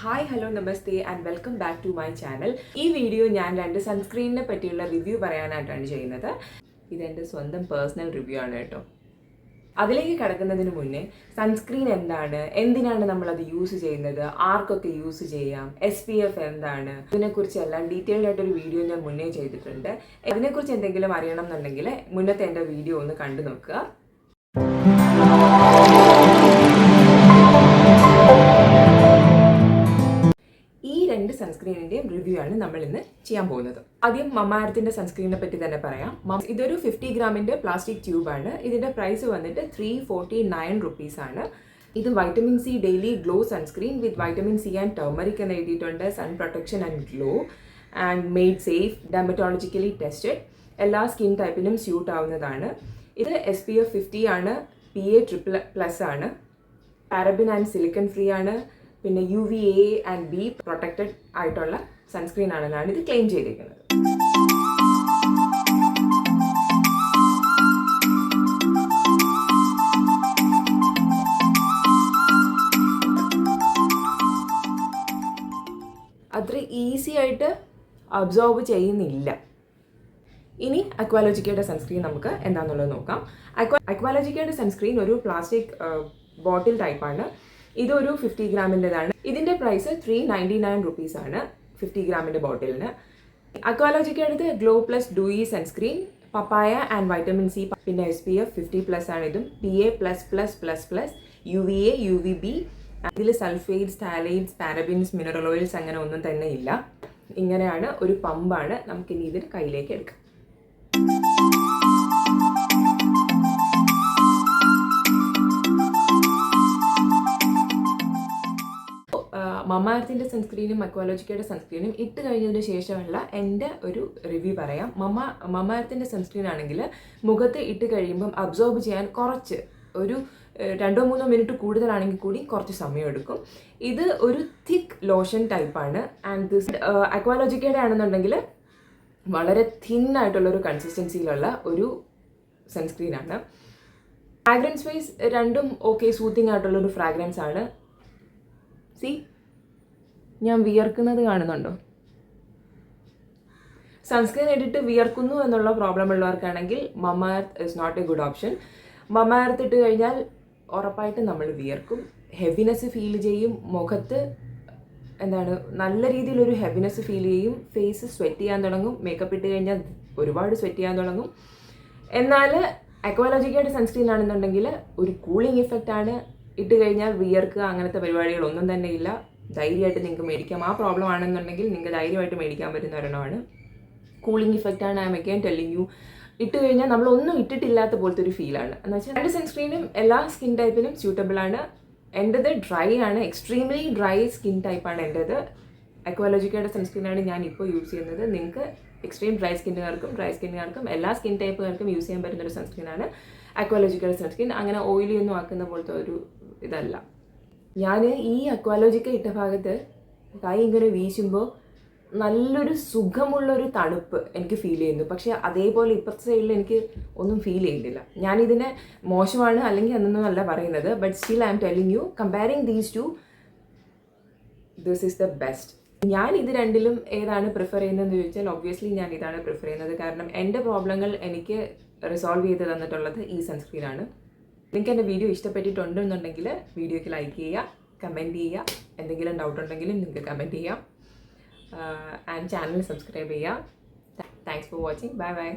Hi hello നമസ്തേ and welcome back to my channel. ഈ video ഞാൻ രണ്ട് സൺസ്ക്രീനിനെ പറ്റിയുള്ള റിവ്യൂ പറയാനായിട്ടാണ് ചെയ്യുന്നത്. ഇതെൻ്റെ സ്വന്തം പേഴ്സണൽ റിവ്യൂ ആണ് കേട്ടോ. അതിലേക്ക് കടക്കുന്നതിന് മുന്നേ സൺസ്ക്രീൻ എന്താണ്, എന്തിനാണ് നമ്മളത് യൂസ് ചെയ്യുന്നത്, ആർക്കൊക്കെ യൂസ് ചെയ്യാം, SPF എന്താണ്, ഇതിനെക്കുറിച്ചെല്ലാം ഡീറ്റെയിൽഡ് ആയിട്ടൊരു വീഡിയോ ഞാൻ മുന്നേ ചെയ്തിട്ടുണ്ട്. അതിനെക്കുറിച്ച് എന്തെങ്കിലും അറിയണം എന്നുണ്ടെങ്കിൽ മുന്നത്തെ എൻ്റെ വീഡിയോ ഒന്ന് കണ്ടു നോക്കുക. ഈ രണ്ട് സൺസ്ക്രീനിൻ്റെയും റിവ്യൂ ആണ് നമ്മൾ ഇന്ന് ചെയ്യാൻ പോകുന്നത്. ആദ്യം മമാഅർത്തിൻ്റെ സൺസ്ക്രീനെ പറ്റി തന്നെ പറയാം. ഇതൊരു 50 ഗ്രാമിൻ്റെ പ്ലാസ്റ്റിക് ട്യൂബാണ്. ഇതിൻ്റെ പ്രൈസ് വന്നിട്ട് 349 റുപ്പീസ് ആണ്. ഇത് vitamin C daily glow sunscreen with vitamin C and turmeric എന്ന് എഴുതിയിട്ടുണ്ട്. Sun protection and glow and made safe, dermatologically tested, എല്ലാ സ്കിൻ ടൈപ്പിനും സ്യൂട്ട് ആവുന്നതാണ്. ഇത് SPF 50 ആണ്, PA++ ആണ്, പാരബിൻ ആൻഡ് സിലിക്കൺ ഫ്രീ ആണ്, പിന്നെ UVA ആൻഡ് B പ്രൊട്ടക്റ്റഡ് ആയിട്ടുള്ള സൺസ്ക്രീൻ ആണെന്നാണ് ഇത് ക്ലെയിം ചെയ്തിരിക്കുന്നത്. അത്ര ഈസി ആയിട്ട് അബ്സോർബ് ചെയ്യുന്നില്ല. ഇനി അക്വാലോജിക്കയുടെ സൺസ്ക്രീൻ നമുക്ക് എന്താണെന്നുള്ളത് നോക്കാം. അക്വാലോജിക്കയുടെ സൺസ്ക്രീൻ ഒരു പ്ലാസ്റ്റിക് ബോട്ടിൽ ടൈപ്പാണ്. ഇതൊരു 50 ഗ്രാമിൻ്റെതാണ്. ഇതിൻ്റെ പ്രൈസ് 399 റുപ്പീസ് ആണ് 50 ഗ്രാമിൻ്റെ ബോട്ടിലിന്. അക്വാലോജിക്കടുത്ത് glow plus dewy sunscreen, papaya and vitamin C, പിന്നെ SPF 50+ ആണ്. ഇതും PA++++, UVA, UVB. ഇതിൽ സൾഫേറ്റ്സ്, ടാലൈറ്റ്സ്, പാരബിൻസ്, മിനറൽ ഓയിൽസ് അങ്ങനെ ഒന്നും തന്നെ ഇല്ല. ഇങ്ങനെയാണ് ഒരു പമ്പാണ്. നമുക്കിനി ഇതിന് കയ്യിലേക്ക് എടുക്കാം. മമാഅർത്തിൻ്റെ സൺസ്ക്രീനും അക്വാലോജിക്കയുടെ സൺസ്ക്രീനും ഇട്ട് കഴിഞ്ഞതിന് ശേഷമുള്ള എൻ്റെ ഒരു റിവ്യൂ പറയാം. മമാഅർത്തിൻ്റെ സൺസ്ക്രീൻ ആണെങ്കിൽ മുഖത്ത് ഇട്ട് കഴിയുമ്പം അബ്സോർബ് ചെയ്യാൻ കുറച്ച് ഒരു 2-3 മിനിറ്റ് കൂടുതലാണെങ്കിൽ കൂടി കുറച്ച് സമയം എടുക്കും. ഇത് ഒരു തിക്ക് ലോഷൻ ടൈപ്പാണ്. ആൻഡ് ദിസ് അക്വാലോജിക്കയുടെ ആണെന്നുണ്ടെങ്കിൽ വളരെ തിന്നായിട്ടുള്ളൊരു കൺസിസ്റ്റൻസിയിലുള്ള ഒരു സൺസ്ക്രീനാണ്. ഫ്രാഗ്രൻസ് വൈസ് രണ്ടും ഓക്കെ, സൂത്തിങ് ആയിട്ടുള്ളൊരു ഫ്രാഗ്രൻസ് ആണ്. ഞാൻ വിയർക്കുന്നത് കാണുന്നുണ്ടോ? സൺസ്ക്രീൻ ഇട്ടിട്ട് വിയർക്കുന്നു എന്നുള്ള പ്രോബ്ലം ഉള്ളവർക്കാണെങ്കിൽ Mamaearth is not a good option. Mamaearth ഇട്ട് കഴിഞ്ഞാൽ ഉറപ്പായിട്ടും നമ്മൾ വിയർക്കും, ഹെവിനെസ് ഫീൽ ചെയ്യും, മുഖത്ത് എന്താണ് നല്ല രീതിയിലൊരു ഹെവിനെസ് ഫീൽ ചെയ്യും, ഫേസ് സ്വെറ്റ് ചെയ്യാൻ തുടങ്ങും, മേക്കപ്പ് ഇട്ട് കഴിഞ്ഞാൽ ഒരുപാട് സ്വെറ്റ് ചെയ്യാൻ തുടങ്ങും. എന്നാൽ അക്വാലോജിക്കയുടെ സൺസ്ക്രീൻ ആണെന്നുണ്ടെങ്കിൽ ഒരു കൂളിംഗ് ഇഫക്റ്റ് ആണ്. ഇട്ട് കഴിഞ്ഞാൽ വിയർക്കുക അങ്ങനത്തെ പരിപാടികളൊന്നും തന്നെ ഇല്ല. ധൈര്യമായിട്ട് നിങ്ങൾക്ക് മേടിക്കാം. ആ പ്രോബ്ലം ആണെന്നുണ്ടെങ്കിൽ നിങ്ങൾക്ക് ധൈര്യമായിട്ട് മേടിക്കാൻ പറ്റുന്ന ഒരെണ്ണമാണ്. കൂളിംഗ് ഇഫക്റ്റ് ആണ്. I M again telling you. ഇട്ട് കഴിഞ്ഞാൽ നമ്മളൊന്നും ഇട്ടിട്ടില്ലാത്ത പോലത്തെ ഒരു ഫീലാണ്. എന്ന് വെച്ചാൽ രണ്ട് സൺസ്ക്രീനും എല്ലാ സ്കിൻ ടൈപ്പിനും സ്യൂട്ടബിൾ ആണ്. എൻ്റെത് ഡ്രൈ ആണ്, എക്സ്ട്രീംലി ഡ്രൈ സ്കിൻ ടൈപ്പാണ് എൻ്റെത്. അക്വാലോജിക്കയുടെ സൺസ്ക്രീനാണ് ഞാൻ ഇപ്പോൾ യൂസ് ചെയ്യുന്നത്. നിങ്ങൾക്ക് എക്സ്ട്രീം ഡ്രൈ സ്കിന്നുകാർക്കും എല്ലാ സ്കിൻ ടൈപ്പുകാർക്കും യൂസ് ചെയ്യാൻ പറ്റുന്ന ഒരു സൺസ്ക്രീനാണ് അക്വാലോജിക്കയുടെ സൺസ്ക്രീൻ. അങ്ങനെ ഓയിലി ഒന്നും ആക്കുന്ന പോലത്തെ ഒരു ഇതല്ല. ഞാൻ ഈ അക്വാലോജിക്ക ഇട്ട ഭാഗത്ത് കൈ ഇങ്ങനെ വീശുമ്പോൾ നല്ലൊരു സുഖമുള്ളൊരു തണുപ്പ് എനിക്ക് ഫീൽ ചെയ്യുന്നു. പക്ഷേ അതേപോലെ ഇപ്പുറത്തെ സൈഡിൽ എനിക്ക് ഒന്നും ഫീൽ ചെയ്യുന്നില്ല. ഞാനിതിനെ മോശമാണ് അല്ലെങ്കിൽ എന്നൊന്നും അല്ല പറയുന്നത്. But still I M telling you, comparing these two, this is the best. ഞാൻ ഇത് രണ്ടിലും ഏതാണ് പ്രിഫർ ചെയ്യുന്നതെന്ന് ചോദിച്ചാൽ ഒബ്വിയസ്ലി ഞാൻ ഇതാണ് പ്രിഫർ ചെയ്യുന്നത്. കാരണം എൻ്റെ പ്രോബ്ലങ്ങൾ എനിക്ക് റിസോൾവ് ചെയ്ത് തന്നിട്ടുള്ളത് ഈ സൺസ്ക്രീനാണ്. നിങ്ങൾക്ക് എൻ്റെ വീഡിയോ ഇഷ്ടപ്പെട്ടിട്ടുണ്ടെന്നുണ്ടെങ്കിൽ വീഡിയോയ്ക്ക് ലൈക്ക് ചെയ്യുക, കമൻറ്റ് ചെയ്യുക. എന്തെങ്കിലും ഡൗട്ട് ഉണ്ടെങ്കിലും നിങ്ങൾക്ക് കമൻറ്റ് ചെയ്യാം. ആൻഡ് ചാനൽ സബ്സ്ക്രൈബ് ചെയ്യുക. Thanks for watching. Bye bye.